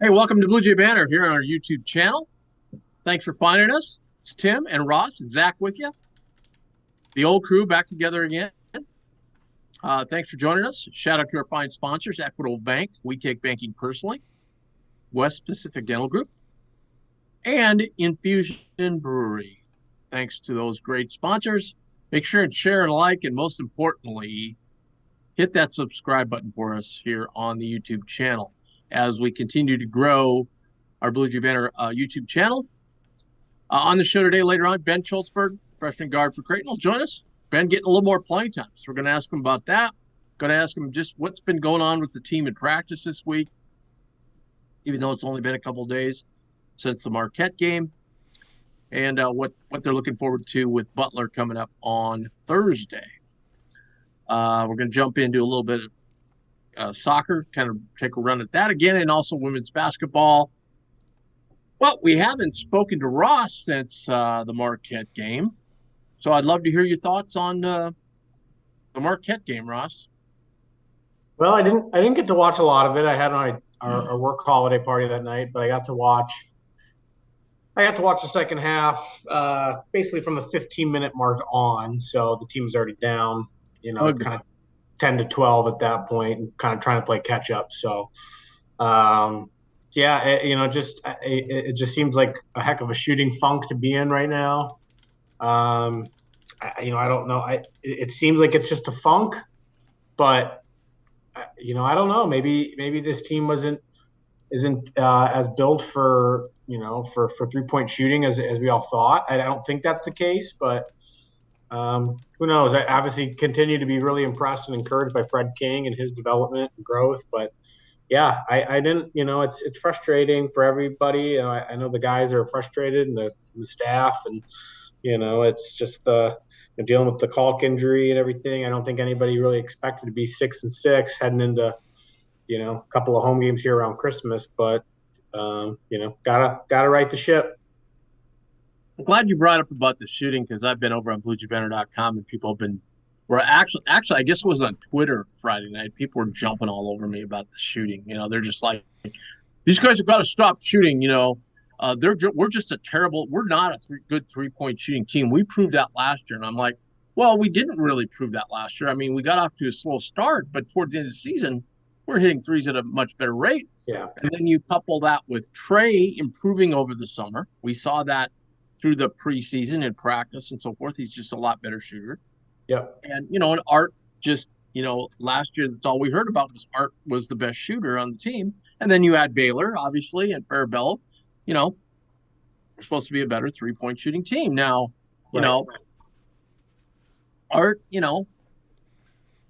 Hey, welcome to Bluejay Banter here on our YouTube channel. Thanks for finding us. It's Tim and Ross and Zach with you. The old crew back together again. Thanks for joining us. Shout out to our fine sponsors, Equitable Bank. We take banking personally. West Pacific Dental Group. And Infusion Brewery. Thanks to those great sponsors. Make sure and share and like, and most importantly, hit that subscribe button for us here on the YouTube channel as we continue to grow our Bluejay Banter YouTube channel. On the show today, later on, Ben Schultzberg, freshman guard for Creighton, will join us. Ben getting a little more playing time, so we're going to ask him about that. Going to ask him just what's been going on with the team in practice this week, even though it's only been a couple of days since the Marquette game, and what they're looking forward to with Butler coming up on Thursday. We're going to jump into a little bit of soccer, kind of take a run at that again, and also women's basketball. Well, we haven't spoken to Ross since the Marquette game, so I'd love to hear your thoughts on the Marquette game, Ross. Well, I didn't get to watch a lot of it. I had our work holiday party that night, but I got to watch the second half, basically from the 15-minute mark on. So the team was already down, Okay. kind of 10-12 at that point, and kind of trying to play catch up. So, yeah, it just seems like a heck of a shooting funk to be in right now. Um, I don't know. It seems like it's just a funk, but I don't know. Maybe this team isn't as built for for 3-point shooting as we all thought. I don't think that's the case, but who knows? I obviously continue to be really impressed and encouraged by Fred King and his development and growth. But yeah, I didn't. It's frustrating for everybody. I know the guys are frustrated and the staff, and it's just dealing with the Calk injury and everything. I don't think anybody really expected to be 6-6 heading into a couple of home games here around Christmas, but gotta right the ship. I'm glad you brought up about the shooting because I've been over on BlueJayBanner.com and people have been were actually I guess it was on Twitter Friday night. People were jumping all over me about the shooting. They're just like, these guys have got to stop shooting. We're just a terrible. We're not a good 3-point shooting team. We proved that last year, and I'm like, well, we didn't really prove that last year. I mean, we got off to a slow start, but towards the end of the season, we're hitting threes at a much better rate. Yeah, And then you couple that with Trey improving over the summer. We saw that through the preseason and practice and so forth. He's just a lot better shooter. yep, And Art just, last year, that's all we heard about was Art was the best shooter on the team. And then you add Baylor, obviously, and Farabello. We're supposed to be a better 3-point shooting team. Now, you right. know, Art,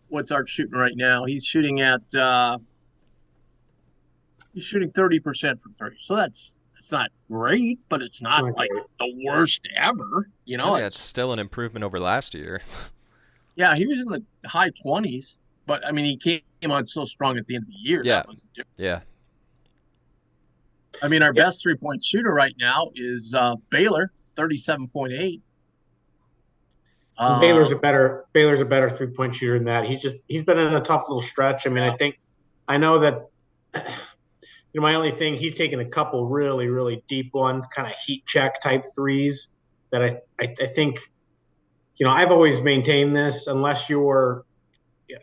what's Art shooting right now? He's shooting 30% from three. So it's not great, but it's It's not not like great. the worst ever. Yeah, it's It's still an improvement over last year. yeah, he was in the high 20s, but I mean he came on so strong at the end of the year. Yeah, That was different. yeah. I mean, our Yeah, best 3-point shooter right now is Baylor, 37.8. and Uh Baylor's a better 3-point shooter than that. He's been in a tough little stretch. I mean, yeah. I know that my only thing, he's taken a couple really, really deep ones, kind of heat check type threes that I think, I've always maintained this unless you're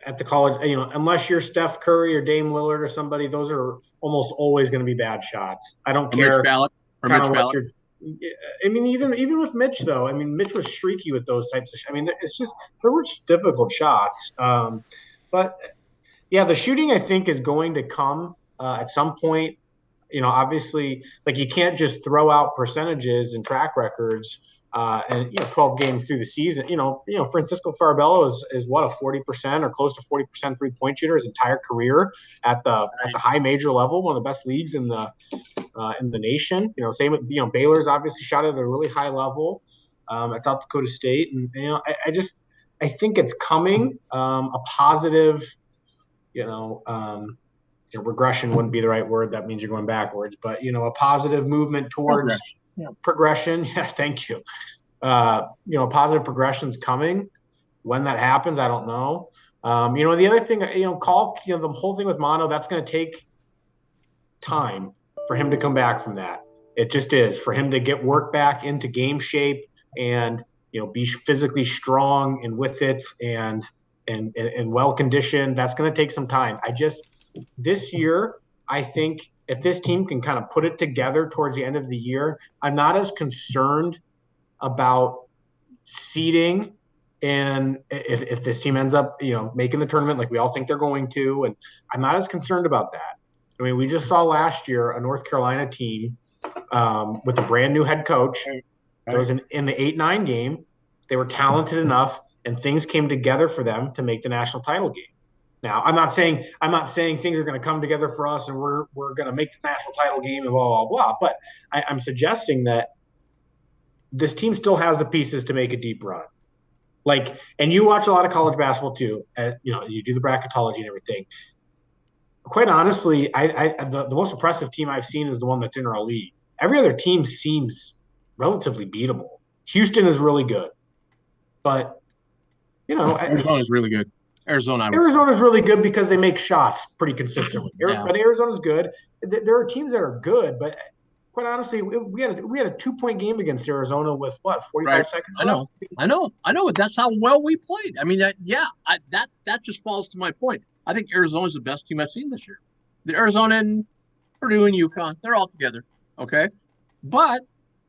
at the college, unless you're Steph Curry or Dame Lillard or somebody, those are almost always going to be bad shots. I don't Or Mitch care Ballack or kind Mitch of what Ballack. you're. I mean, even with Mitch though, I mean, Mitch was streaky with those types of. I mean, it's just there were just difficult shots. But yeah, the shooting I think is going to come at some point. Obviously, like you can't just throw out percentages and track records. And 12 games through the season, Francisco Farabello is what, a 40% or close to 40% 3-point shooter his entire career at the Right. high major level, one of the best leagues in the nation. Same with Baylor's obviously shot at a really high level at South Dakota State, and I think it's coming. A positive, you know, um, regression wouldn't be the right word. That means you're going backwards, but a positive movement towards Progress. Yeah. progression. Yeah, thank you. Positive progression's coming. When that happens, I don't know. The other thing, Calk, the whole thing with Mono, that's going to take time. for him to come back from that. It just is for him to get work back into game shape and be physically strong and with it and well conditioned. That's going to take some time. This year, I think if this team can kind of put it together towards the end of the year, I'm not as concerned about seeding. And if this team ends up, making the tournament like we all think they're going to, and I'm not as concerned about that. I mean, we just saw last year a North Carolina team with a brand new head coach. It was in the 8-9 game. They were talented enough, and things came together for them to make the national title game. Now, I'm not saying things are going to come together for us and we're going to make the national title game and blah blah blah. But I'm suggesting that this team still has the pieces to make a deep run. And you watch a lot of college basketball too. You do the bracketology and everything. Quite honestly, the most impressive team I've seen is the one that's in our league. Every other team seems relatively beatable. Houston is really good, but Arizona is really good. Arizona is really good because they make shots pretty consistently. Yeah. But Arizona's good. There are teams that are good, but quite honestly, we had a 2-point game against Arizona with 45 seconds left. I know. That's how well we played. I mean, that just falls to my point. I think Arizona's the best team I've seen this year. The Arizona and Purdue and UConn, they're all together. Okay. But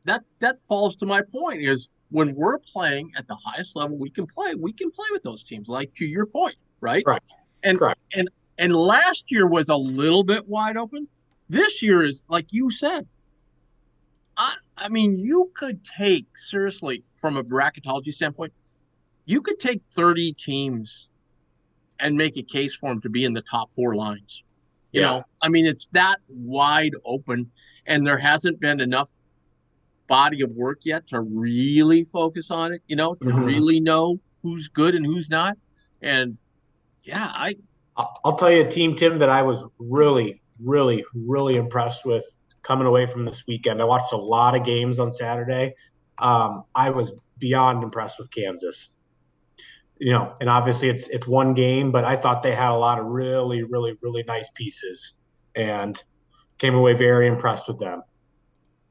that falls to my point is when we're playing at the highest level we can play with those teams, like to your point, right? Right. And last year was a little bit wide open. This year is, like you said, I mean, you could take, seriously, from a bracketology standpoint, you could take 30 teams and make a case for them to be in the top 4 lines. You know, I mean, it's that wide open, and there hasn't been enough body of work yet to really focus on it, to really know who's good and who's not. And I'll tell you a team, Tim, that I was really, really, really impressed with coming away from this weekend. I watched a lot of games on Saturday. I was beyond impressed with Kansas. And obviously it's one game, but I thought they had a lot of really, really, really nice pieces and came away very impressed with them.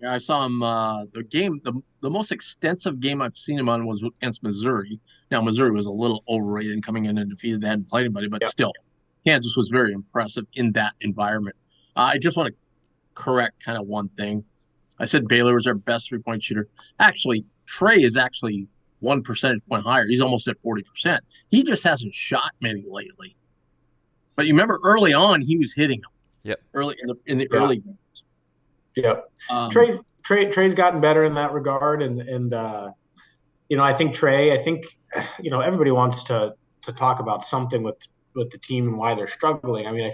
Yeah, I saw him. The most extensive game I've seen him on was against Missouri. Now, Missouri was a little overrated and coming in and defeated. They hadn't played anybody, but still, Kansas was very impressive in that environment. I just want to correct kind of one thing. I said Baylor was our best 3-point shooter. Actually, Trey is actually 1 percentage point higher. He's almost at 40%. He just hasn't shot many lately. But you remember early on, he was hitting them. Yep. Early in the early games. Yep. Trey's gotten better in that regard, and I think Trey. I think everybody wants to talk about something with the team and why they're struggling. I mean,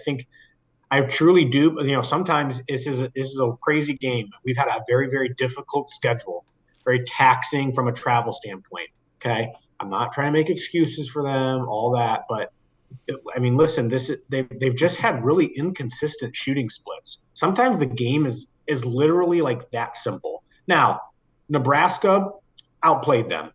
I truly do. Sometimes this is a crazy game. We've had a very, very difficult schedule, very taxing from a travel standpoint. Okay, I'm not trying to make excuses for them, all that, but I mean, listen, they've just had really inconsistent shooting splits. Sometimes the game is literally like that simple. Now, Nebraska outplayed them.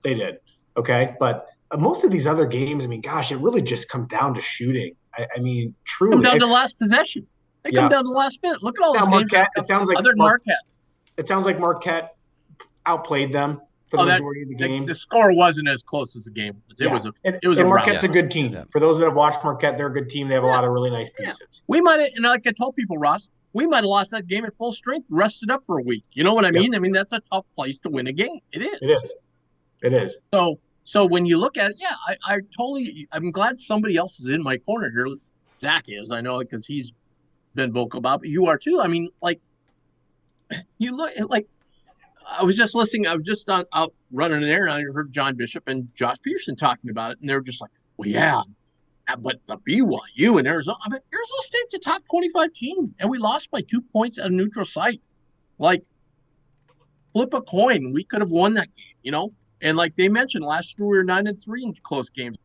They did. Okay. But most of these other games, I mean, gosh, it really just comes down to shooting. I mean, truly. Come down to last possession. They come down to the last minute. Look at all those Marquette, games. It sounds like other than Marquette. It sounds like Marquette outplayed them for the majority of the game. The score wasn't as close as the game was. It was Marquette's a good team. Yeah. For those that have watched Marquette, they're a good team. They have a lot of really nice pieces. Yeah. We might have, and like I told people, Ross, we might have lost that game at full strength, rested up for a week. You know what I mean? I mean, that's a tough place to win a game. It is. It is. So when you look at it, I'm glad somebody else is in my corner here. Zach is, I know, because he's been vocal about it, but you are too. I mean, you look like I was just listening. I was just out running an errand. I heard John Bishop and Josh Peterson talking about it, and they were just like, well, yeah, but the BYU and Arizona, I mean, Arizona State's a top 25 team, and we lost by 2 points at a neutral site. Like, flip a coin. We could have won that game, And like they mentioned, last year we were 9-3 in close games.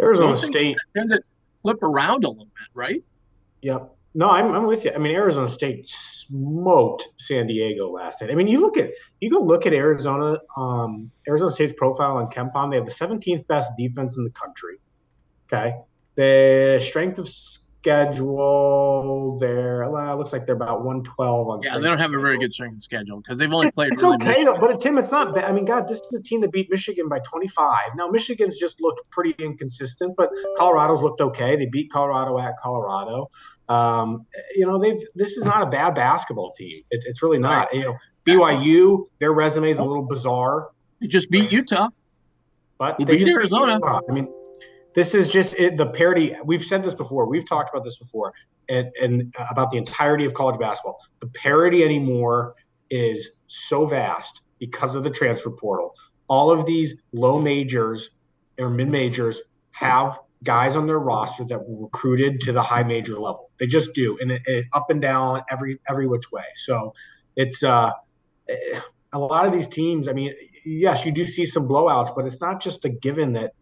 Arizona State tend to flip around a little bit, right? Yep. No, I'm with you. I mean, Arizona State smoked San Diego last night. I mean, you go look at Arizona State's profile on KenPom. They have the 17th best defense in the country. Okay. The strength of schedule. Looks like they're about 112 on Yeah, strength they don't of have a very schedule. good strength of schedule because they've only played It's really okay, though, but Tim, it's not bad. I mean, God, this is a team that beat Michigan by 25. Now, Michigan's just looked pretty inconsistent, but Colorado's looked okay. They beat Colorado at Colorado. This is not a bad basketball team. It's really not. right. BYU, their resume is a little bizarre, They just beat Utah. but Who they beat just beat Arizona. Utah. I mean, this is just the parity. We've said this before. We've talked about this before, and about the entirety of college basketball. The parity anymore is so vast because of the transfer portal. All of these low majors or mid majors have guys on their roster that were recruited to the high major level. They just do, and it's up and down every which way. So it's a lot of these teams. I mean, yes, you do see some blowouts, but it's not just a given that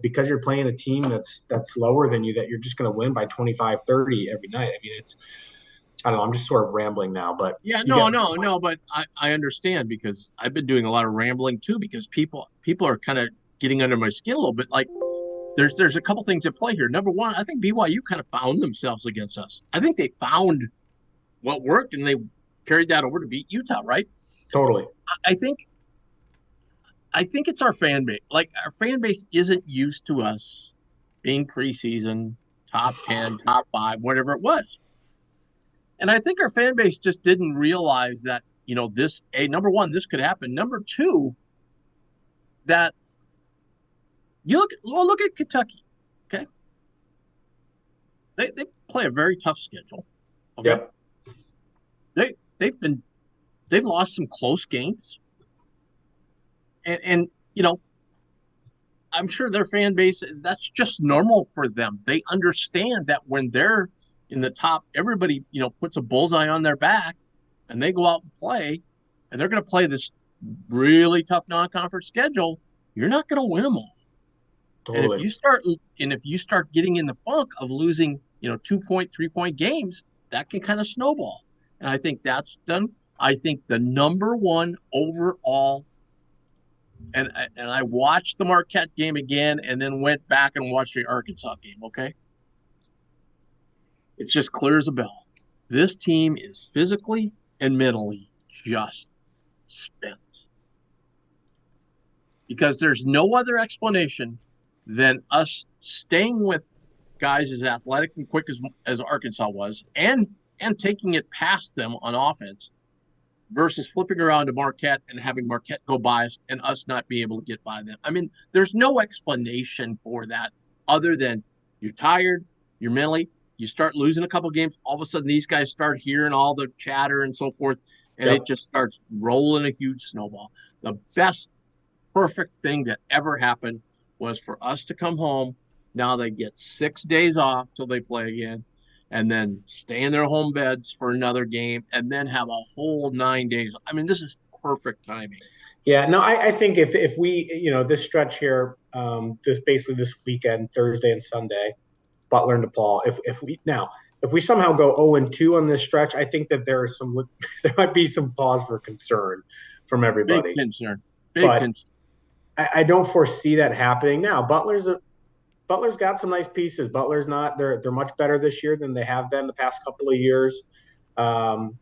because you're playing a team that's lower than you that you're just going to win by 25, 30 every night. I mean, I don't know. I'm just sort of rambling now, but yeah, no, but I understand because I've been doing a lot of rambling too because people are kind of getting under my skin a little bit. Like there's a couple things at play here. Number one, I think BYU kind of found themselves against us. I think they found what worked and they carried that over to beat Utah, right? Totally. I think it's our fan base. Like our fan base isn't used to us being preseason, top 10, top 5, whatever it was. And I think our fan base just didn't realize that, number one, this could happen. Number two, that look at Kentucky. Okay. They play a very tough schedule. Okay. Yep. They've lost some close games. And I'm sure their fan base, that's just normal for them. They understand that when they're in the top, everybody, puts a bullseye on their back and they go out and play, and they're going to play this really tough non-conference schedule. You're not going to win them all. Totally. And if you start getting in the funk of losing, 2-point, 3-point games, that can kind of snowball. And I think that's done. I think the number one overall, and I watched the Marquette game again and then went back and watched the Arkansas game, okay? It's just clear as a bell. This team is physically and mentally just spent. Because there's no other explanation than us staying with guys as athletic and quick as Arkansas was and taking it past them on offense versus flipping around to Marquette and having Marquette go by us and us not be able to get by them. I mean, there's no explanation for that other than you're tired, you're mentally, you start losing a couple games, all of a sudden these guys start hearing all the chatter and so forth, and It just starts rolling a huge snowball. The best, perfect thing that ever happened was for us to come home. Now they get 6 days off till they play again, and then stay in their home beds for another game, and then have a whole 9 days. I mean, this is perfect timing. Yeah, no, I think if we, this stretch here, this weekend, Thursday and Sunday, Butler and DePaul, if we somehow go 0-2 on this stretch, I think that there might be some pause for concern from everybody. Big concern. Concern. I don't foresee that happening now. Butler's got some nice pieces. They're much better this year than they have been the past couple of years. And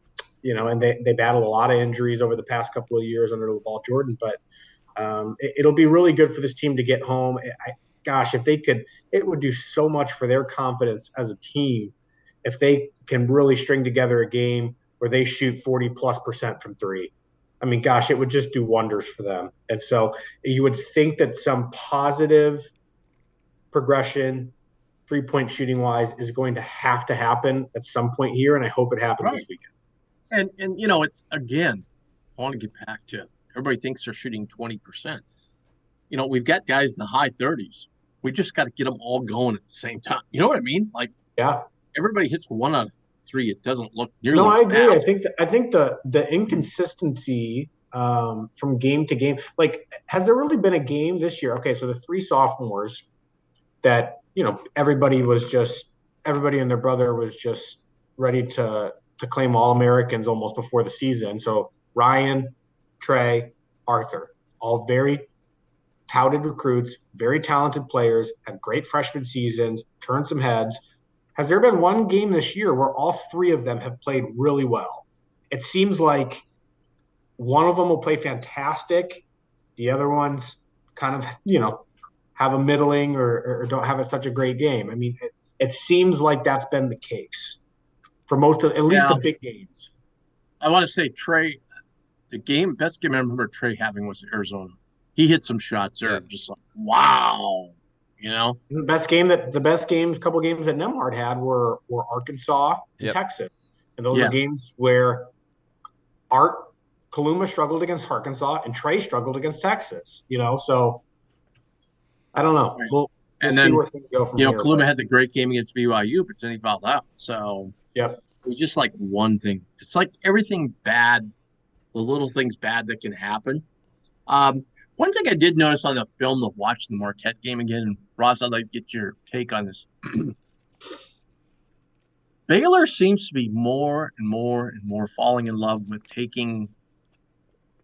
they battled a lot of injuries over the past couple of years under LeVar Jordan, but it'll be really good for this team to get home. If they could, it would do so much for their confidence as a team if they can really string together a game where they shoot 40+% from three. I mean, gosh, it would just do wonders for them. And so you would think that some positive progression, 3-point shooting wise, is going to have to happen at some point here, and I hope it happens this weekend. And it's, again, I want to get back to, everybody thinks they're shooting 20%. We've got guys in the high 30s. We just got to get them all going at the same time. You know what I mean? Like, yeah, everybody hits 1 out of 3. It doesn't look nearly. No, I agree. I think the inconsistency from game to game, like, has there really been a game this year? Okay, so the 3 sophomores that everybody and their brother was just ready to claim All-Americans almost before the season. So Ryan, Trey, Arthur, all very touted recruits, very talented players, had great freshman seasons, turned some heads. has there been one game this year where all three of them have played really well? It seems like one of them will play fantastic. The other ones kind of, have a middling or don't have such a great game. I mean, it seems like that's been the case for most of, at least the big games. I want to say Trey, best game I remember Trey having was Arizona. He hit some shots there, just like, wow, The best games, couple games that Nemhard had were Arkansas and Texas, and those were games where Kaluma struggled against Arkansas and Trey struggled against Texas. So I don't know. Right. We'll and see then, where things go from here. Kaluma had the great game against BYU, but then he fouled out. So it was just like one thing. It's like everything bad, the little things bad that can happen. One thing I did notice on the film of watching the Marquette game again, and Ross, I'd like to get your take on this. Baylor seems to be more and more and more falling in love with taking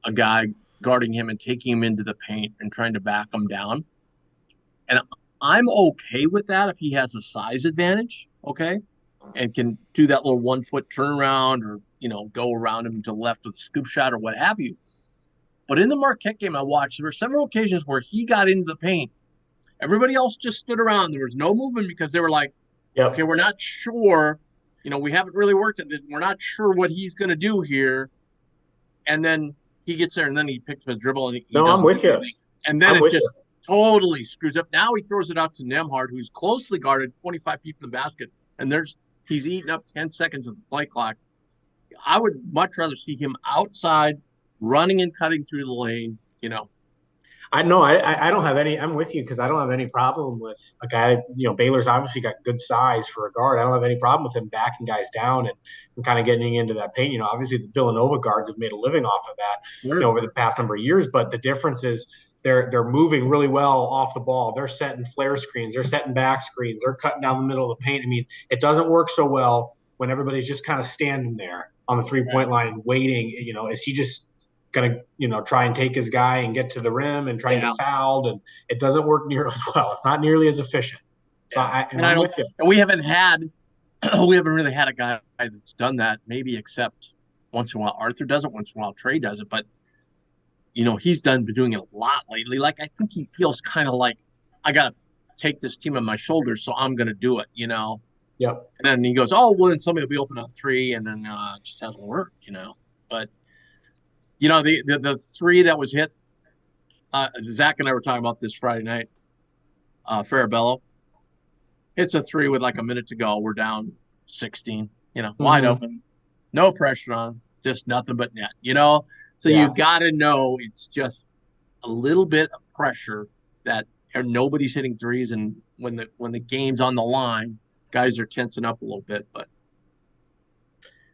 a guy, guarding him, and taking him into the paint and trying to back him down. And I'm okay with that if he has a size advantage, okay, and can do that little 1 foot turnaround or, go around him to the left with a scoop shot or what have you. But in the Marquette game I watched, there were several occasions where he got into the paint. Everybody else just stood around. There was no movement because they were like, okay, we're not sure. We haven't really worked at this. We're not sure what he's going to do here. And then he gets there, and then he picks up his dribble. And I'm with you. And then it just totally screws up. Now he throws it out to Nemhard, who's closely guarded 25 feet from the basket. And he's eating up 10 seconds of the play clock. I would much rather see him outside, running and cutting through the lane, I know I don't have any. I'm with you because I don't have any problem with a guy. Baylor's obviously got good size for a guard. I don't have any problem with him backing guys down and kind of getting into that paint. Obviously the Villanova guards have made a living off of that over the past number of years. But the difference is they're moving really well off the ball. They're setting flare screens. They're setting back screens. They're cutting down the middle of the paint. I mean, it doesn't work so well when everybody's just kind of standing there on the 3-point line and waiting. Is he just going to, try and take his guy and get to the rim and try and get fouled? And it doesn't work near as well. It's not nearly as efficient. So I'm with you. And we haven't really had a guy that's done that, maybe except once in a while Arthur does it, once in a while Trey does it. But, he's been doing it a lot lately. Like, I think he feels kind of like, I got to take this team on my shoulders, so I'm going to do it, Yep. And then he goes, oh, well, then somebody will be open on three, and then it just hasn't worked, But, the three that was hit, Zach and I were talking about this Friday night, Farabello. It's a three with like a minute to go. We're down 16, wide open, no pressure on, just nothing but net, So you got to know it's just a little bit of pressure that nobody's hitting threes, and when the game's on the line, guys are tensing up a little bit. But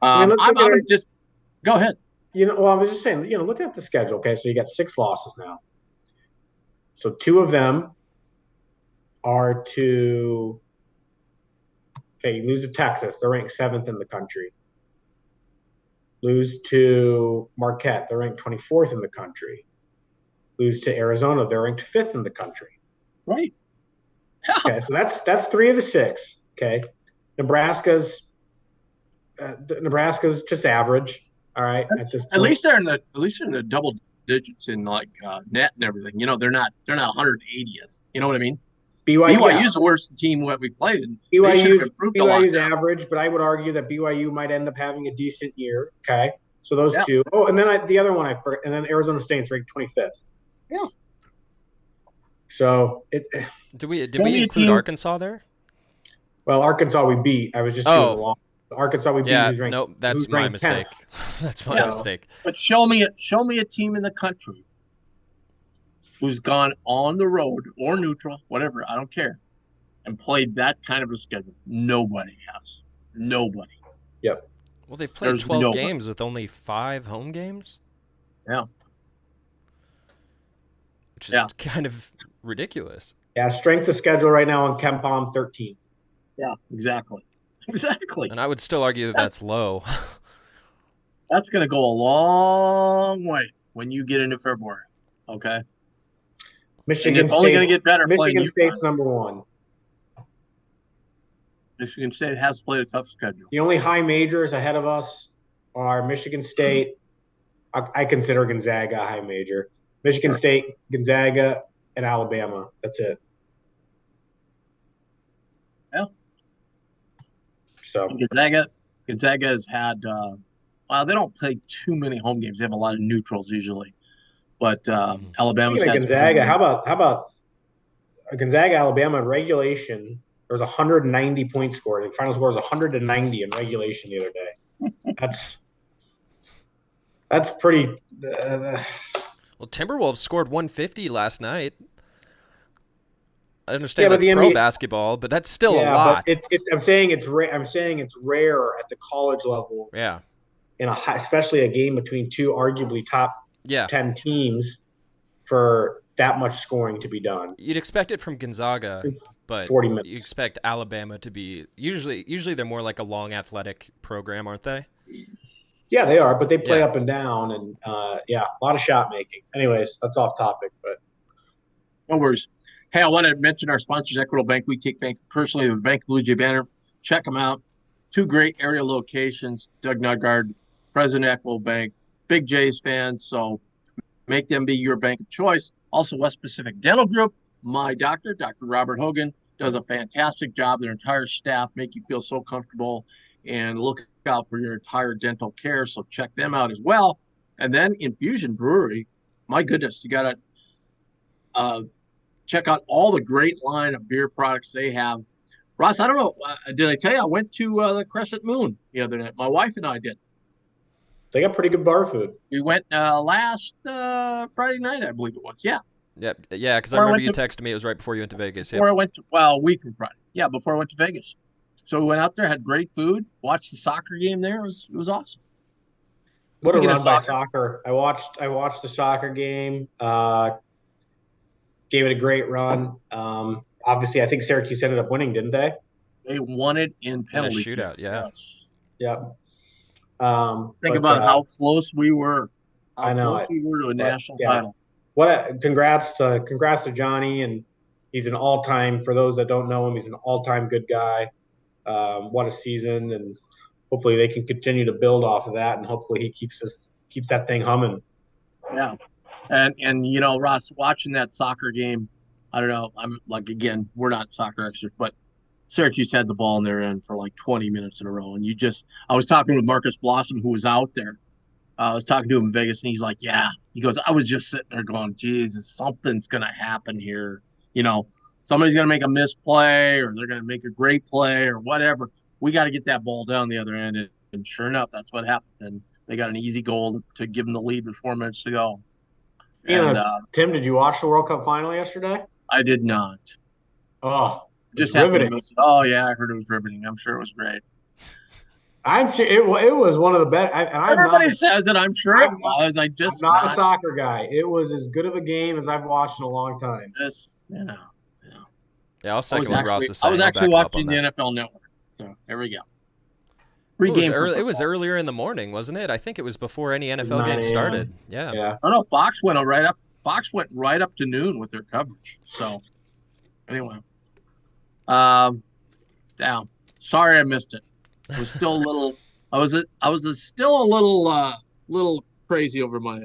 I'm just go ahead. I was just saying, looking at the schedule, okay, so you got 6 losses now. So 2 of them are to, you lose to Texas. They're ranked 7th in the country. Lose to Marquette. They're ranked 24th in the country. Lose to Arizona. They're ranked 5th in the country. Right. Okay, so that's 3 of the 6. Okay. Nebraska's just average. All right. At least they're in the double digits in like net and everything. They're not 180th. You know what I mean? BYU's the worst team that we played. And BYU's average, but I would argue that BYU might end up having a decent year. Okay. So those 2. Oh, and then the other one I forgot, and then Arizona State's ranked 25th. Yeah. So did we include Arkansas there? Well, Arkansas we beat. I was just doing along. Arkansas we beat. Yeah, who's ranked, nope, that's my mistake. That's my mistake. But show me a team in the country who's gone on the road or neutral, whatever, I don't care, and played that kind of a schedule. Nobody has. Nobody. Yep. Well, they've played 12 games with only 5 home games. Yeah. Which is kind of ridiculous. Yeah, strength of schedule right now on KenPom 13th. Yeah, exactly. Exactly. And I would still argue that that's low. That's going to go a long way when you get into February. Okay. Michigan State's only going to get better. Michigan State's number 1. Michigan State has played a tough schedule. The only high majors ahead of us are Michigan State. I consider Gonzaga a high major. Michigan State, Gonzaga, and Alabama. That's it. Yeah. So Gonzaga has had well, they don't play too many home games. They have a lot of neutrals usually. But Alabama's speaking of Gonzaga, how about Gonzaga, Alabama regulation? There's 190 points scored. The final score was 190 in regulation the other day. That's pretty. Well, Timberwolves scored 150 last night. I understand that's the pro NBA basketball, but that's still a lot. But I'm saying it's rare at the college level. Yeah. Especially a game between two arguably top 10 teams for that much scoring to be done. You'd expect it from Gonzaga, but 40 minutes. You expect Alabama to be usually they're more like a long athletic program, aren't they? Yeah, they are, but they play up and down, and a lot of shot making. Anyways, that's off topic, but no worries. Hey, I want to mention our sponsors, Equitable Bank. We take bank personally with Bank Bluejay Banter. Check them out. 2 great area locations. Doug Nugard, President Equitable Bank, big Jays fan, so make them be your bank of choice. Also, West Pacific Dental Group, my doctor, Dr. Robert Hogan, does a fantastic job. Their entire staff make you feel so comfortable and look out for your entire dental care. So check them out as well. And then Infusion Brewery, my goodness, you got to check out all the great line of beer products they have. Ross, I don't know, did I tell you I went to the Crescent Moon the other night? My wife and I did. They got pretty good bar food. We went last Friday night, I believe it was. Yeah. Yeah, because I remember you texted me. It was right before you went to Vegas. Before I went to, a week from Friday. Yeah, before I went to Vegas. So we went out there, had great food, watched the soccer game there. It was awesome. What a run by soccer. I watched the soccer game. Gave it a great run. Obviously, I think Syracuse ended up winning, didn't they? They won it in penalty shootout, kicks. yeah. Yes. Yeah. Think about how close we were. I know. Close we were to a national title. Congrats to Johnny, and he's an all-time. For those that don't know him, he's an all-time good guy. What a season, and hopefully they can continue to build off of that, and hopefully he keeps that thing humming. Yeah, and you know, Ross, watching that soccer game, I don't know. I'm like, again, we're not soccer experts, but Syracuse had the ball in their end for like 20 minutes in a row, and I was talking with Marcus Blossom, who was out there. I was talking to him in Vegas, and he's like, yeah. He goes, I was just sitting there going, Jesus, something's going to happen here. You know, somebody's going to make a misplay, or they're going to make a great play, or whatever. We got to get that ball down the other end. And sure enough, that's what happened. And they got an easy goal to give them the lead with 4 minutes to go. And, Tim, did you watch the World Cup final yesterday? I did not. Oh, just riveting. Oh, yeah, I heard it was riveting. I'm sure it was great. I'm sure it was one of the best. Everybody says it. I'm sure it was. I'm not a soccer guy. It was as good of a game as I've watched in a long time. Yeah, I'll second what Ross is saying. I was actually watching the NFL Network. So there we go. It was earlier in the morning, wasn't it? I think it was before any NFL game started. Yeah. Oh no, Fox went right up to noon with their coverage. So anyway, down. Sorry I missed it. I was still a little. I was still a little crazy over my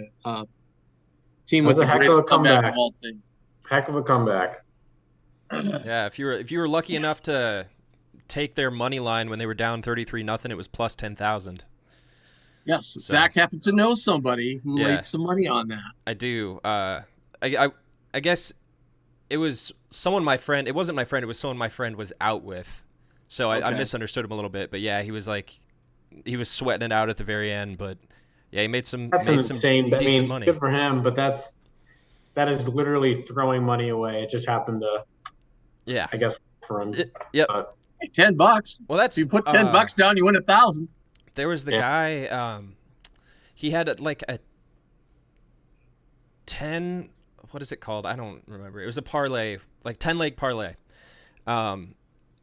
team with the greatest comeback of all team. Heck of a comeback. Yeah, if you were lucky enough to take their money line when they were down 33-0, it was plus 10,000. Yes, so, Zach happens to know somebody who laid some money on that. I do. I guess it was someone my friend. It wasn't my friend. It was someone my friend was out with. So I misunderstood him a little bit, but yeah, he was sweating it out at the very end. But yeah, he made some decent money. Good for him, but that is literally throwing money away. It just happened to, I guess for him. Yep. Hey, $10. Well, that's if you put $10 down, you win 1,000. There was the guy. He had like a 10. What is it called? I don't remember. It was a parlay, like 10-leg parlay.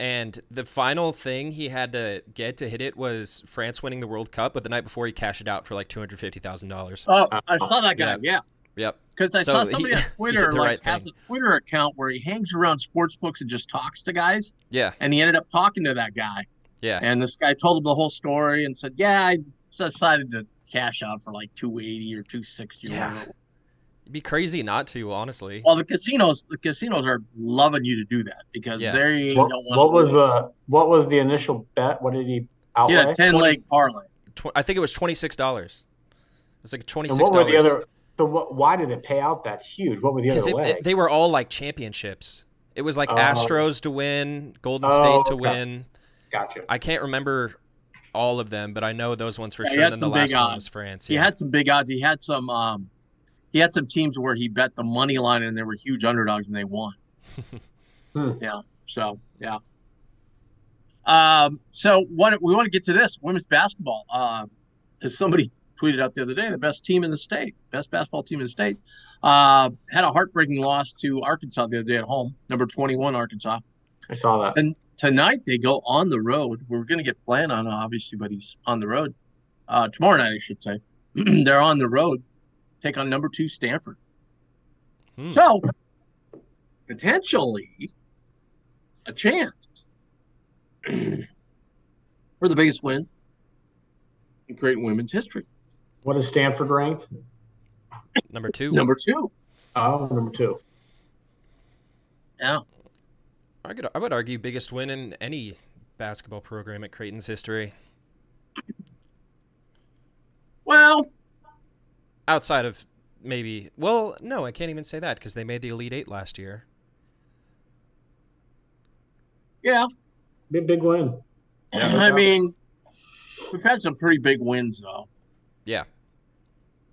And the final thing he had to get to hit it was France winning the World Cup, but the night before he cashed it out for like $250,000. Oh, I saw that guy. Yeah. Yep. because I saw somebody on Twitter has a Twitter account where he hangs around sports books and just talks to guys. Yeah. And he ended up talking to that guy. Yeah. And this guy told him the whole story and said, "Yeah, I decided to cash out for like 280 or 260 or whatever." It'd be crazy not to, honestly. Well, the casinos are loving you to do that because they don't want. What was the initial bet? What did he outlay? Yeah, 10-leg parlay. I think it was $26. It's like $26. And what were the other? Why did it pay out that huge? What were the other legs? They were all like championships. It was like Astros to win, Golden State to win. Gotcha. I can't remember all of them, but I know those ones for sure. And then the last one was France. He had some big odds. He had some teams where he bet the money line and they were huge underdogs and they won. Yeah. So yeah. So what we want to get to this women's basketball. As somebody tweeted out the other day, the best basketball team in the state, had a heartbreaking loss to Arkansas the other day at home, number 21 Arkansas. I saw that. And tonight they go on the road. We're going to get Plan on, obviously, but he's on the road. Tomorrow night, I should say. They're on the road, take on number 2 Stanford. So, potentially, a chance for the biggest win in Creighton women's history. What is Stanford ranked? Number 2. Number 2. Oh, number 2. Yeah. I would argue biggest win in any basketball program at Creighton's history. Well, outside of maybe, well, no, I can't even say that because they made the Elite 8 last year. Yeah. Big win. Yeah. I mean, we've had some pretty big wins, though. Yeah.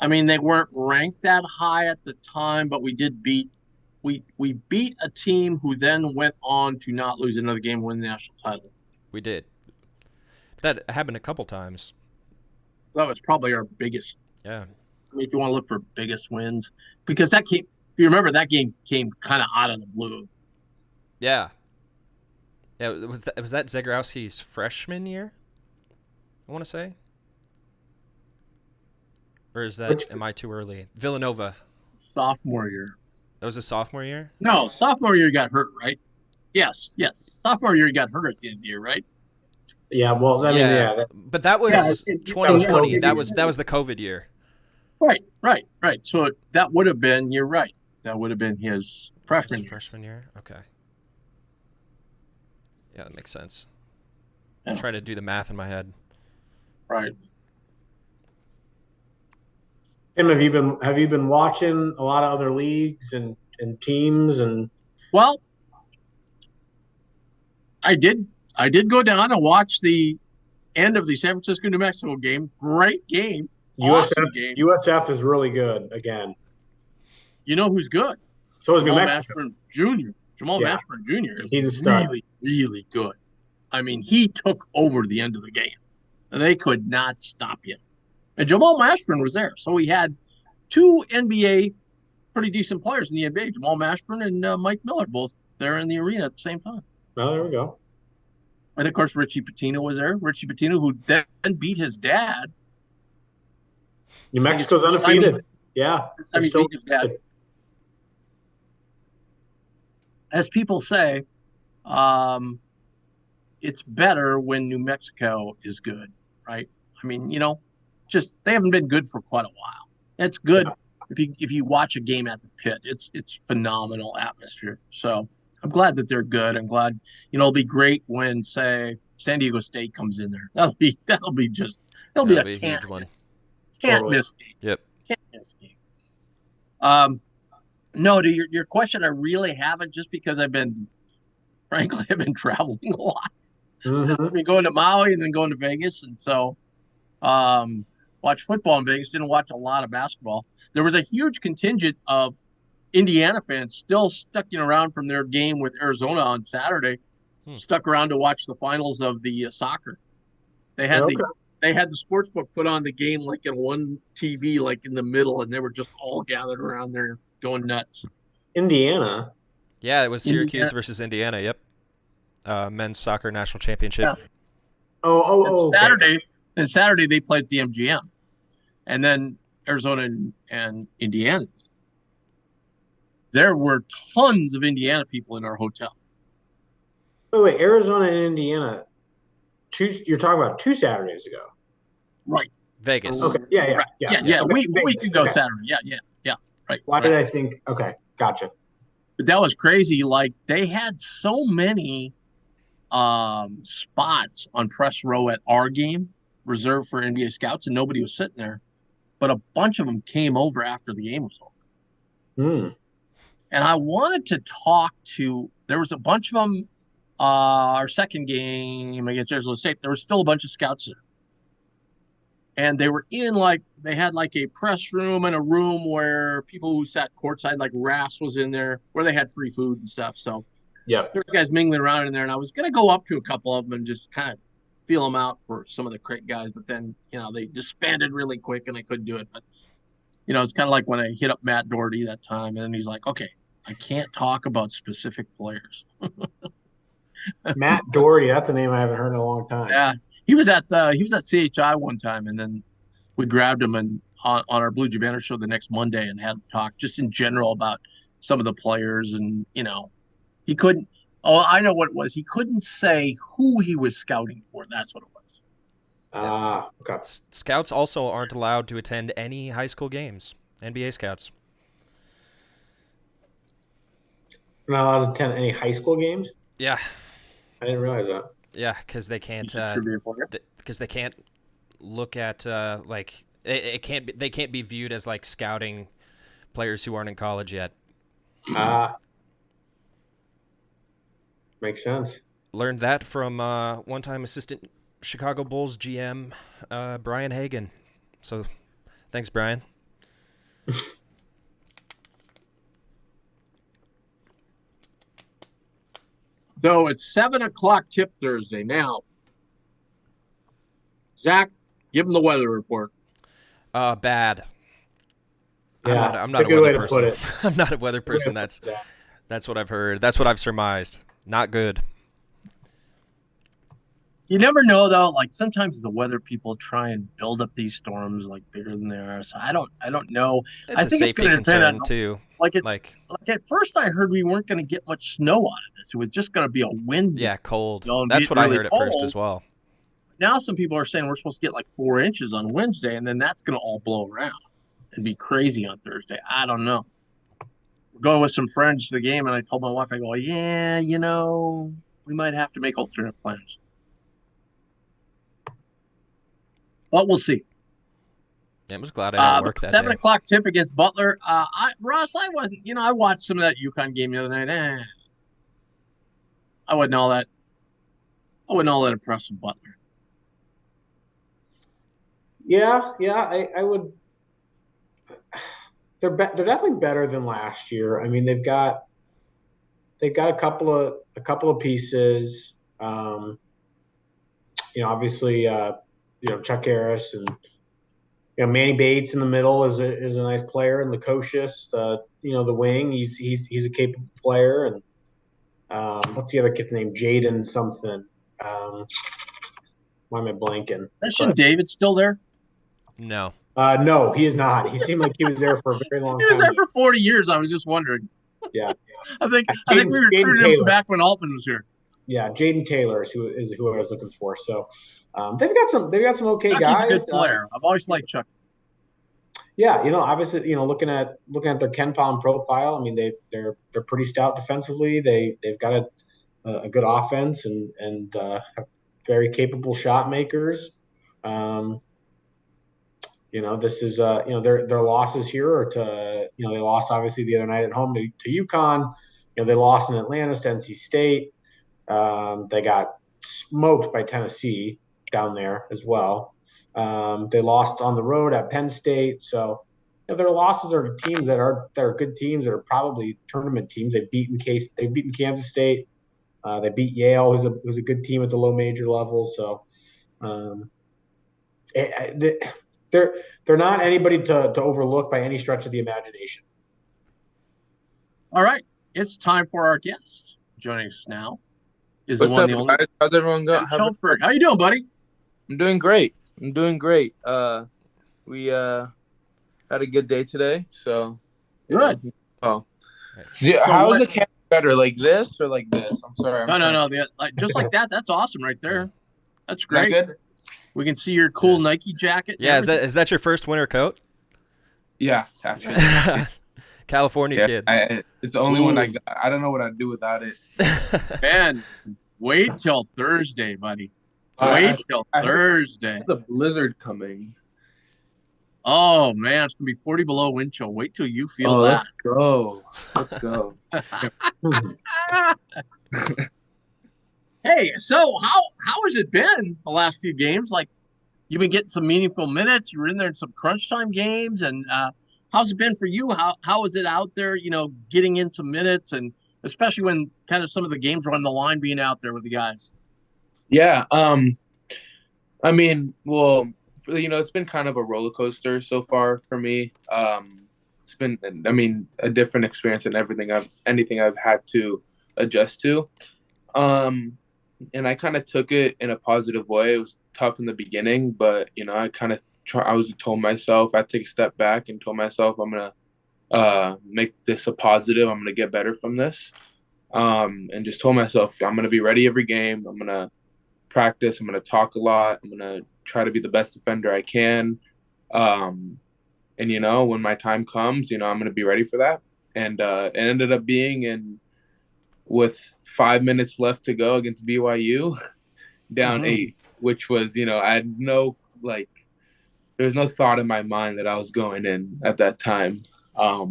I mean, they weren't ranked that high at the time, but we did beat a team who then went on to not lose another game and win the national title. We did. That happened a couple times. That was probably our biggest. Yeah. I mean, if you want to look for biggest wins, because that came, if you remember, that game came kind of out of the blue. Yeah. Yeah, was that Zegarowski's freshman year? I want to say. Or is that, am I too early? Villanova. Sophomore year. That was a sophomore year? No, sophomore year got hurt, right? Yes. Sophomore year got hurt at the end of the year, right? Yeah, well, I mean, yeah. But that was 2020. That was the COVID year. Right. So that would have been, you're right. That would have been his freshman year. Freshman year? Okay. Yeah, that makes sense. Yeah. I'm trying to do the math in my head. Right. Tim, have you been watching a lot of other leagues and teams and? Well, I did go down and watch the end of the San Francisco New Mexico game. Great game. Awesome game. USF is really good again. You know who's good? So is New Mexico. Jamal Mashburn Jr. He's a stud. Really, really good. I mean, he took over the end of the game. They could not stop him. And Jamal Mashburn was there. So he had 2 NBA pretty decent players in the NBA, Jamal Mashburn and Mike Miller, both there in the arena at the same time. Oh, there we go. And, of course, Richie Pitino was there. Richie Pitino, who then beat his dad. New Mexico's undefeated. Yeah. I mean, beat his dad. As people say, it's better when New Mexico is good, right? I mean, just they haven't been good for quite a while. It's good if you watch a game at the Pit. It's phenomenal atmosphere. So I'm glad that they're good. I'm glad it'll be great when, say, San Diego State comes in there. That'll be a huge one. Can't miss game. Yep. Can't miss game. No, to your question, I really haven't, just because I've been traveling a lot. Mm-hmm. I've been going to Maui and then going to Vegas, and so watch football in Vegas. Didn't watch a lot of basketball. There was a huge contingent of Indiana fans still sticking around from their game with Arizona on Saturday. Stuck around to watch the finals of the soccer. They had the sports book put on the game like in one TV, like in the middle, and they were just all gathered around there going nuts. Indiana. Yeah, it was Syracuse versus Indiana. Yep. Men's soccer national championship. Yeah. Oh. Saturday they played at the MGM, and then Arizona and Indiana. there were tons of Indiana people in our hotel. Wait, Arizona and Indiana. You're talking about 2 Saturdays ago. Right. Vegas. Okay. Yeah. Right. Yeah. Okay. We could go Saturday. Yeah. Right. Why right. did I think? Okay, gotcha. But that was crazy. Like they had so many spots on press row at our game reserved for NBA scouts, and nobody was sitting there. But a bunch of them came over after the game was over. And I wanted to talk to. There was a bunch of them. Our second game against Arizona State, there was still a bunch of scouts there. And they were they had like a press room and a room where people who sat courtside, like Rass was in there, where they had free food and stuff. So yeah, there were guys mingling around in there. And I was going to go up to a couple of them and just kind of feel them out for some of the Creighton guys. But then, they disbanded really quick and I couldn't do it. But, it's kind of like when I hit up Matt Doherty that time. And then he's like, okay, I can't talk about specific players. Matt Doherty, that's a name I haven't heard in a long time. Yeah. He was at CHI one time, and then we grabbed him on our Bluejay Banter show the next Monday and had him talk just in general about some of the players. And he couldn't. Oh, I know what it was. He couldn't say who he was scouting for. That's what it was. Okay. Scouts also aren't allowed to attend any high school games. NBA scouts. You're not allowed to attend any high school games? Yeah. I didn't realize that. Yeah, because they can't. Because they can't look at it can't be, they can't be viewed as like scouting players who aren't in college yet. Makes sense. Learned that from one-time assistant Chicago Bulls GM Brian Hagan. So, thanks, Brian. So it's 7:00 tip Thursday. Now, Zach, give him the weather report. Bad. Yeah, I'm not a weather person. I'm not a weather person. That's what I've heard. That's what I've surmised. Not good. You never know though. Like sometimes the weather people try and build up these storms like bigger than they are. So I don't know. It's I think a it's safety going to depend concern on too. Like at first I heard we weren't going to get much snow out of this. It was just going to be a wind. Yeah, cold. And that's what really I heard at first as well. Now some people are saying we're supposed to get like 4 inches on Wednesday, and then that's going to all blow around and be crazy on Thursday. I don't know. We're going with some friends to the game, and I told my wife, I go, yeah, we might have to make alternate plans. But we'll see. Yeah, I was glad I didn't work that 7:00 tip against Butler. Ross, I wasn't. I watched some of that UConn game the other night. I wasn't all that impressed with Butler. Yeah, I would. They're definitely better than last year. I mean, they've got a couple of pieces. Obviously, Chuck Harris and Manny Bates in the middle is a nice player, and Lukosius, the wing, he's a capable player, and what's the other kid's name? Jaden something. Why am I blanking? Isn't David still there? No. No, he is not. He seemed like he was there for a very long time. He was there for 40 years. I was just wondering. Yeah. I think we recruited him back when Altman was here. Yeah, Jaden Taylor is who I was looking for. So they've got some okay Chuck guys. He's a good player. I've always liked Chuck. Yeah, obviously, looking at their Ken Palm profile, I mean they're pretty stout defensively. They've got a good offense and very capable shot makers. This is their losses here are to they lost obviously the other night at home to UConn. They lost in Atlanta to NC State. They got smoked by Tennessee down there as well. They lost on the road at Penn State. So their losses are teams that are good teams that are probably tournament teams. They've beaten Kansas State. They beat Yale, who's a good team at the low major level. So they're not anybody to overlook by any stretch of the imagination. All right, it's time for our guest. Joining us now is What's the one, up, the only. guys? How's everyone going? How you doing, buddy? I'm doing great. We had a good day today, so good. Oh, Yeah, So how is what? the camera better, like this or like this? I'm sorry. No. Just like that. That's awesome right there. That's Is that great. good? We can see your cool Nike jacket. And Yeah, everything. is that your first winter coat? Yeah, actually. California Yeah, kid. it's the only one I Ooh. got. I don't know what I'd do without it. Man, wait till Thursday, buddy. I, Wait till I heard Thursday. the blizzard coming. Oh man, it's gonna be 40 below wind chill. Wait till you feel Oh, that. let's go. Let's go. Hey, so how has it been the last few games? Like you've been getting some meaningful minutes. You were in there in some crunch time games, and how's it been for you? How is it out there? Getting in some minutes, and especially when kind of some of the games are on the line, being out there with the guys. Yeah. I mean, well, it's been kind of a roller coaster so far for me. It's been, I mean, a different experience than anything I've had to adjust to. And I kind of took it in a positive way. It was tough in the beginning, but I kind of told myself I take a step back and told myself I'm gonna make this a positive. I'm gonna get better from this. And just told myself I'm gonna be ready every game. I'm gonna practice. I'm gonna talk a lot. I'm gonna try to be the best defender I can. And when my time comes, I'm gonna be ready for that. And it ended up being in with 5 minutes left to go against BYU, down 8, which was, I had there was no thought in my mind that I was going in at that time. I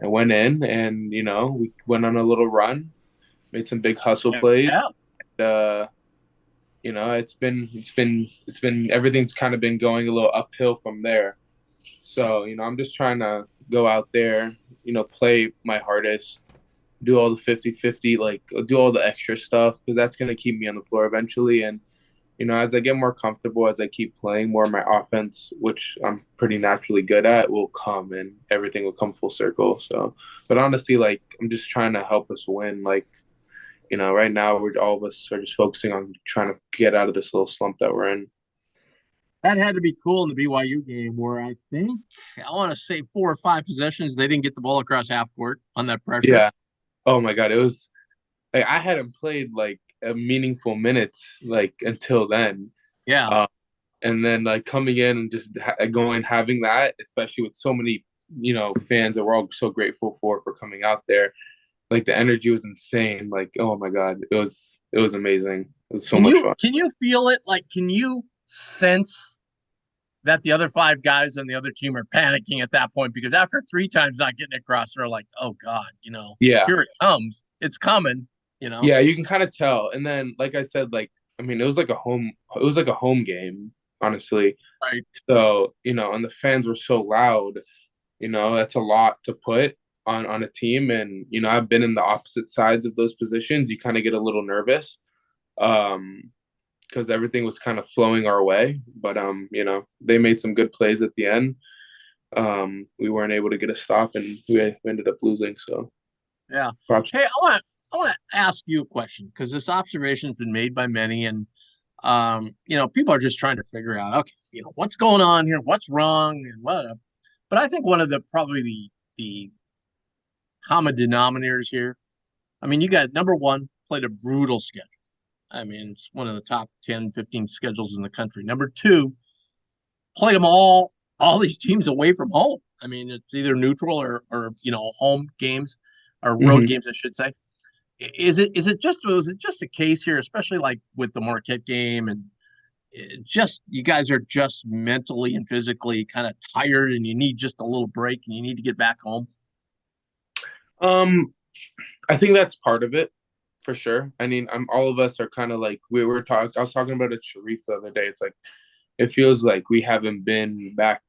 went in and, we went on a little run, made some big hustle plays. Yeah. It's been everything's kind of been going a little uphill from there. So, I'm just trying to go out there, play my hardest, do all the 50-50, like do all the extra stuff, because that's going to keep me on the floor eventually. And, as I get more comfortable, as I keep playing more, my offense, which I'm pretty naturally good at, will come and everything will come full circle. So, but honestly, like, I'm just trying to help us win. Like, right now all of us are just focusing on trying to get out of this little slump that we're in. That had to be cool in the BYU game where I think I want to say 4 or 5 possessions they didn't get the ball across half court on that pressure. Yeah. Oh my God, it was like I hadn't played like a meaningful minutes like until then. Yeah. And then like coming in and just having that, especially with so many fans that we're all so grateful for coming out there. Like the energy was insane. Like, oh my God, it was amazing. It was so much fun. Can you feel it? Like, can you sense that the other 5 guys on the other team are panicking at that point? Because after 3 times not getting across, they're like, oh God, Yeah, here it comes. It's coming, Yeah, you can kind of tell. And then, like I said, like, I mean, it was like a home game, honestly. Right. So, and the fans were so loud, that's a lot to put on a team. And, I've been in the opposite sides of those positions. You kind of get a little nervous. Because everything was kind of flowing our way. But they made some good plays at the end. We weren't able to get a stop, and we ended up losing. So yeah. props. Hey, I want to ask you a question, because this observation has been made by many, and people are just trying to figure out, okay, what's going on here, what's wrong, and what. But I think one of the common denominators here. I mean, you got number one, played a brutal schedule. I mean, it's one of the top 10, 15 schedules in the country. Number 2, played them all these teams away from home. I mean, it's either neutral or home games or road games, I should say. Was it just a case here, especially like with the Marquette game, and you guys are just mentally and physically kind of tired, and you need just a little break, and you need to get back home? I think that's part of it. For sure. I mean, all of us are kind of like I was talking about it Sharif the other day. It's like it feels like we haven't been back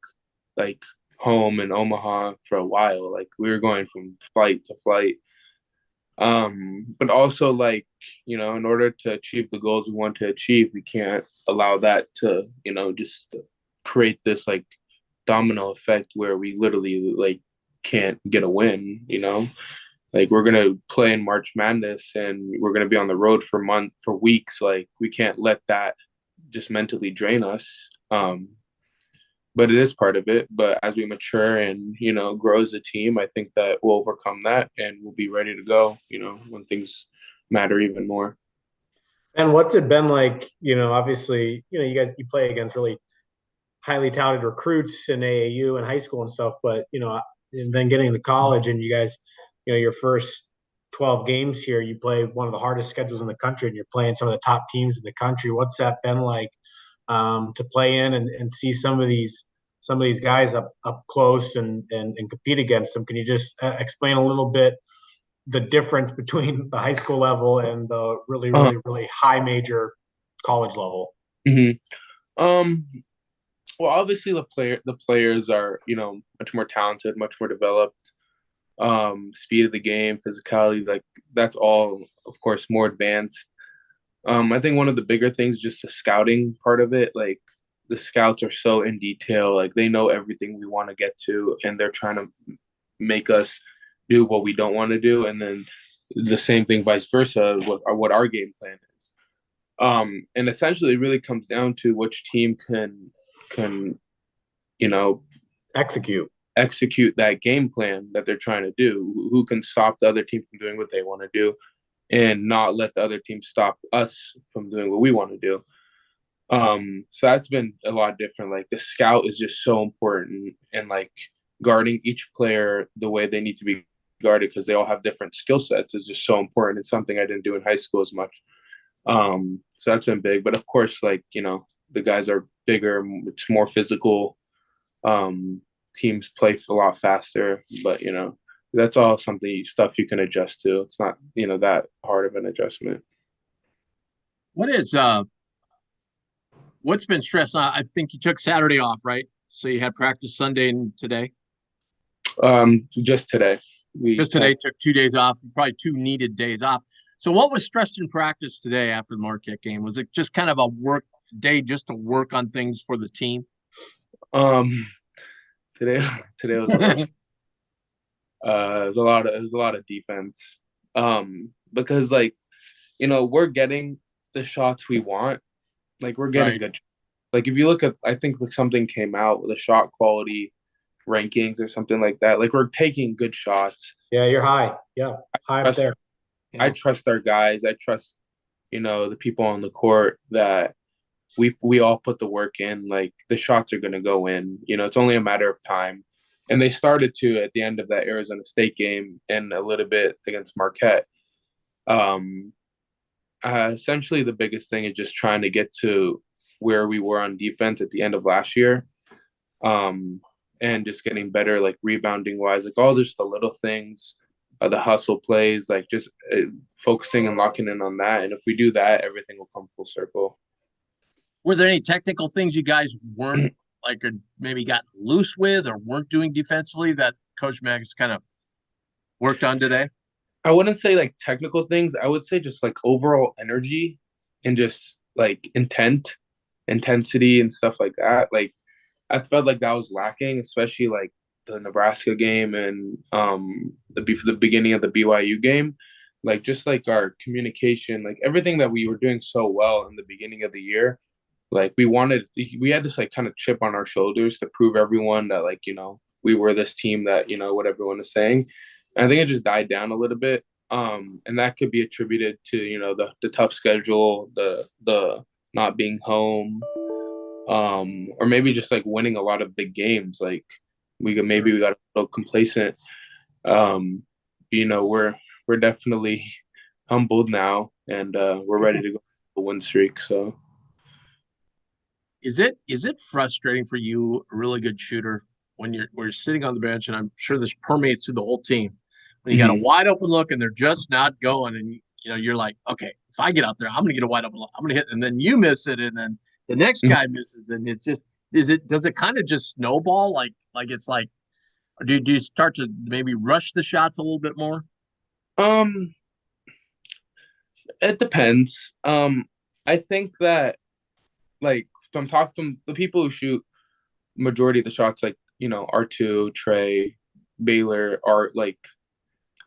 like home in Omaha for a while. Like we were going from flight to flight. But also like, in order to achieve the goals we want to achieve, we can't allow that to, just create this like domino effect where we literally like can't get a win, Like we're gonna play in March Madness, and we're gonna be on the road for weeks. Like we can't let that just mentally drain us. but it is part of it. But as we mature and, grow as a team, I think that we'll overcome that and we'll be ready to go, when things matter even more. And what's it been like? Obviously, you play against really highly touted recruits in AAU and high school and stuff, but and then getting to college and you guys, your first 12 games here, you play one of the hardest schedules in the country and you're playing some of the top teams in the country. What's that been like to play in and see some of these guys up close and compete against them? Can you just explain a little bit the difference between the high school level and the really, really, really high major college level? Mm-hmm. Well, obviously the players are, much more talented, much more developed. Speed of the game, physicality, like that's all, of course, more advanced. I think one of the bigger things is just the scouting part of it. Like the scouts are so in detail, like they know everything we want to get to, and they're trying to make us do what we don't want to do, and then the same thing vice versa, what our game plan is. And essentially, it really comes down to which team can execute that game plan that they're trying to do. Who can stop the other team from doing what they want to do, and not let the other team stop us from doing what we want to do. So that's been a lot different. Like the scout is just so important, and like guarding each player the way they need to be guarded because they all have different skill sets is just so important. It's something I didn't do in high school as much. So that's been big. But of course, like, the guys are bigger, it's more physical. Teams play a lot faster, but that's all stuff you can adjust to. It's not, that hard of an adjustment. What's been stressing? I think you took Saturday off, right? So you had practice Sunday and today? Just today. Took 2 days off, probably 2 needed days off. So what was stressed in practice today after the Marquette game? Was it just kind of a work day just to work on things for the team? Today was rough. It was a lot of defense. Because like, we're getting the shots we want. Like we're getting good. Like if you look at, I think like something came out with the shot quality rankings or something like that. Like we're taking good shots. Yeah, you're high. Yeah, high up there. Yeah. I trust our guys. I trust, the people on the court that we all put the work in. Like the shots are going to go in. It's only a matter of time. And they started to at the end of that Arizona State game and a little bit against Marquette. Essentially, the biggest thing is just trying to get to where we were on defense at the end of last year. And just getting better, like rebounding wise, like all just the little things, the hustle plays, like just focusing and locking in on that. And if we do that, everything will come full circle. Were there any technical things you guys weren't like, or maybe got loose with or weren't doing defensively that Coach Mags kind of worked on today? I wouldn't say like technical things. I would say just like overall energy and just like intensity and stuff like that. Like I felt like that was lacking, especially like the Nebraska game and the beginning of the BYU game. Like just like our communication, like everything that we were doing so well in the beginning of the year. Like we had this like kind of chip on our shoulders to prove everyone that like, we were this team that, what everyone is saying. And I think it just died down a little bit. And that could be attributed to, the tough schedule, the not being home, or maybe just like winning a lot of big games. Like we got a little complacent. We're definitely humbled now and we're ready to go on a win streak. So is it frustrating for you, a really good shooter, when you're sitting on the bench, and I'm sure this permeates through the whole team, when you got a wide open look and they're just not going, and you're like, okay, if I get out there, I'm gonna get a wide open look, I'm gonna hit, and then you miss it, and then the next guy misses, and it just does it kind of just snowball? Like it's like, or do you start to maybe rush the shots a little bit more? It depends. I think that like from the people who shoot majority of the shots, like R2, Trey, Baylor, are like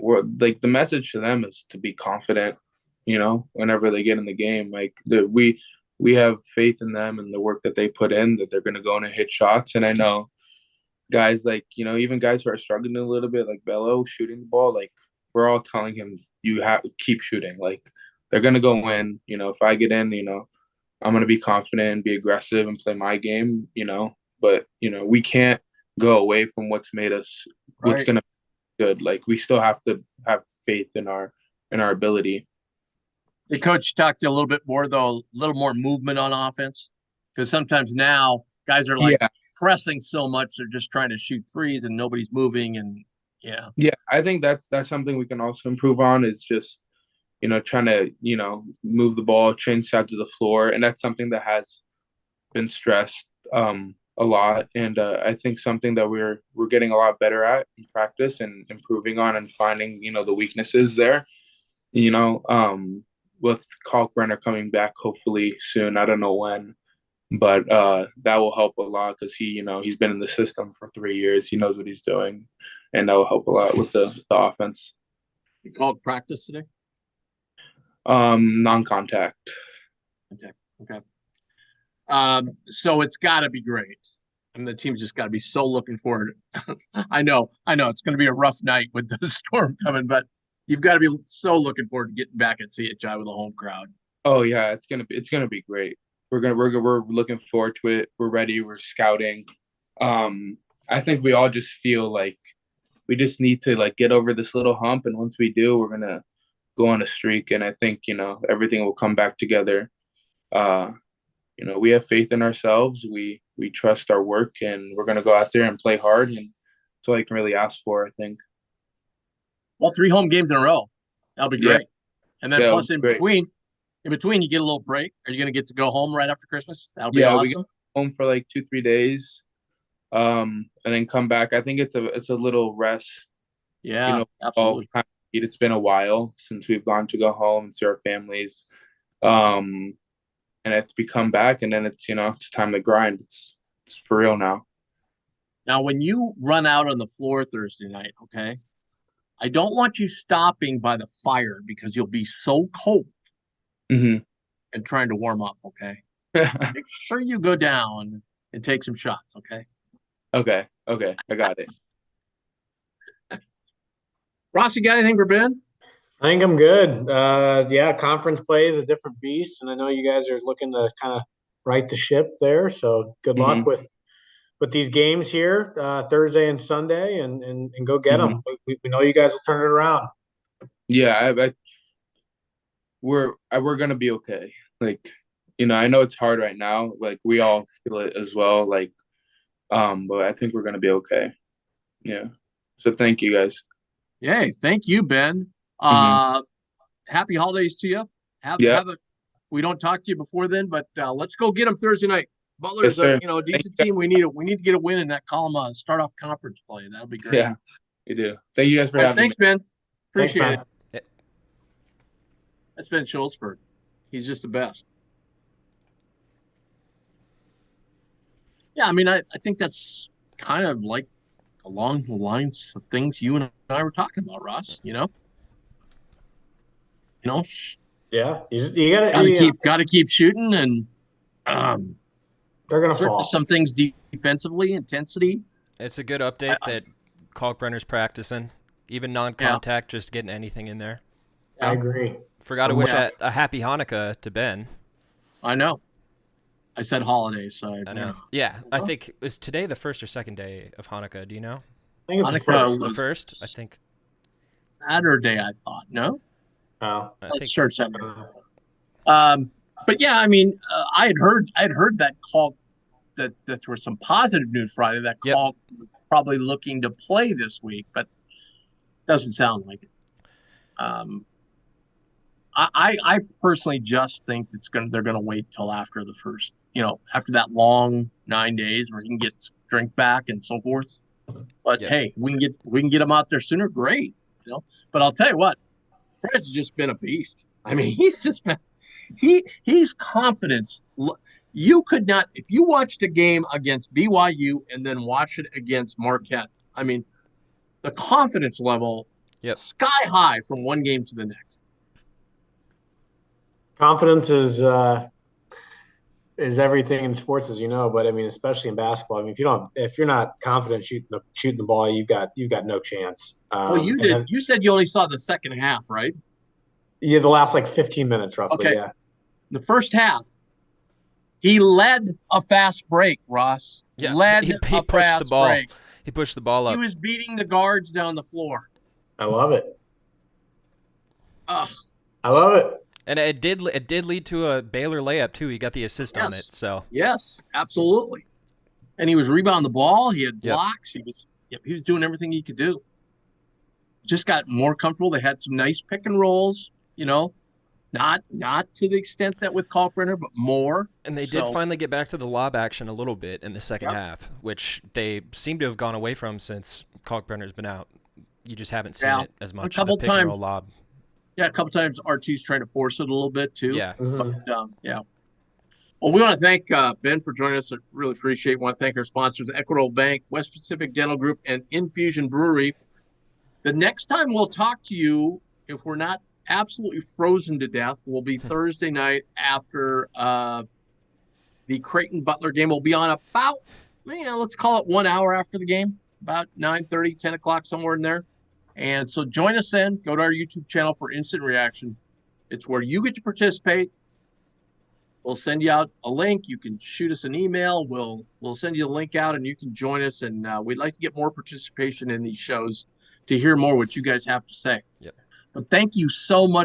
the message to them is to be confident. Whenever they get in the game, like we we have faith in them and the work that they put in, that they're going to go in and hit shots. And I know guys like, even guys who are struggling a little bit, like Bello shooting the ball, like we're all telling him, you have to keep shooting. Like they're going to go in, if I get in, I'm going to be confident and be aggressive and play my game, but, we can't go away from what's made us, what's going to be good. Like we still have to have faith in our ability. The coach talked a little bit more, though, a little more movement on offense, because sometimes now guys are like pressing so much, they're just trying to shoot threes and nobody's moving. And yeah, I think that's something we can also improve on, is just, trying to, move the ball, change sides of the floor. And that's something that has been stressed a lot. And I think something that we're getting a lot better at in practice and improving on, and finding, the weaknesses there, with Kalkbrenner coming back hopefully soon. I don't know when, but that will help a lot, because he's been in the system for 3 years. He knows what he's doing, and that will help a lot with the offense. You called practice today? Non-contact. Okay. So it's got to be great. I mean, the team's just got to be so looking forward. I know it's going to be a rough night with the storm coming, but you've got to be so looking forward to getting back at CHI with a home crowd. Oh yeah, it's gonna be great. We're looking forward to it. We're ready. We're scouting. I think we all just feel like we just need to like get over this little hump, and once we do, we're gonna go on a streak. And I think everything will come back together. We have faith in ourselves. We trust our work, and we're gonna go out there and play hard. And that's all I can really ask for, I think. Well, 3 home games in a row. That'll be great. Yeah. And then plus in between, you get a little break. Are you going to get to go home right after Christmas? That'll be awesome. We get home for like 2-3 days, and then come back. I think it's a little rest. Yeah, absolutely. It's been a while since we've gone to go home and see our families, and it's come back, and then it's it's time to grind. It's for real now. Now, when you run out on the floor Thursday night, okay, I don't want you stopping by the fire, because you'll be so cold and trying to warm up, okay? Make sure you go down and take some shots, okay? Okay, I got it. Ross, you got anything for Ben? I think I'm good. Conference play is a different beast, and I know you guys are looking to kind of right the ship there, so good luck with these games here Thursday and Sunday, and go get them. We know you guys will turn it around. Yeah, we're gonna be okay. Like, I know it's hard right now. Like we all feel it as well. Like, but I think we're gonna be okay. Yeah. So thank you guys. Yay! Thank you, Ben. Happy holidays to you. We don't talk to you before then, but let's go get them Thursday night. Butler's a decent team. We need to get a win in that column. Start off conference play. That'll be great. Yeah, we do. Thank you guys for having me. Thanks, Ben. Appreciate it. That's Ben Schultzberg. He's just the best. Yeah, I mean, I think that's kind of like along the lines of things you and I were talking about, Ross. Yeah, you gotta keep shooting, and they're gonna fall. Some things defensively, intensity. It's a good update that Kalkbrenner's practicing, even non-contact, just getting anything in there. Yeah. I agree. Forgot to wish a happy Hanukkah to Ben. I know. I said holidays, so I know. Yeah, I think is today the first or second day of Hanukkah. Do you know? I think it's the first. I think Saturday. I thought no. Oh, let's search that. But yeah, I mean, I had heard that call that there was some positive news Friday. That call probably looking to play this week, but doesn't sound like it. I personally just think they're gonna wait till after the first, after that long 9 days where he can get strength back and so forth. But hey, we can get him out there sooner. Great, But I'll tell you what, Fred's just been a beast. I mean, he's just been he's confidence. You could not, if you watched a game against BYU and then watch it against Marquette. I mean, the confidence level sky high from one game to the next. Confidence is is everything in sports, as you know. But I mean, especially in basketball. I mean, if you're not confident shooting the ball, you've got no chance. Well, you And did. then, You said you only saw the second half, right? yeah, the last like 15 minutes roughly. Okay. Yeah. The first half, he led a fast break, Ross. Yeah, Led he a pushed the fast ball. break. He pushed the ball He up. was beating the guards down the floor. I love it. Ugh. I love it. And it did lead to a Baylor layup too. He got the assist on it. So yes, absolutely. And he was rebounding the ball. He had Yep. blocks. He was doing everything he could do. Just got more comfortable. They had some nice pick and rolls, not to the extent that with Kalkbrenner, but more. And they did finally get back to the lob action a little bit in the second half, which they seem to have gone away from since Kalkbrenner's been out. You just haven't seen it as much. A couple the pick and roll times. lob. Yeah, a couple times RT's trying to force it a little bit too. Yeah. Mhm. But yeah. Well, we want to thank Ben for joining us. I really appreciate it. We want to thank our sponsors, Equitable Bank, West Pacific Dental Group, and Infusion Brewery. The next time we'll talk to you, if we're not absolutely frozen to death, will be Thursday night after the Creighton Butler game. We'll be on about, let's call it 1 hour after the game, about 9:30, 10 o'clock, somewhere in there. And so join us then. Go to our YouTube channel for instant reaction. It's where you get to participate. We'll send you out a link. You can shoot us an email. We'll send you a link out, and you can join us. And we'd like to get more participation in these shows to hear more what you guys have to say. Yep. But thank you so much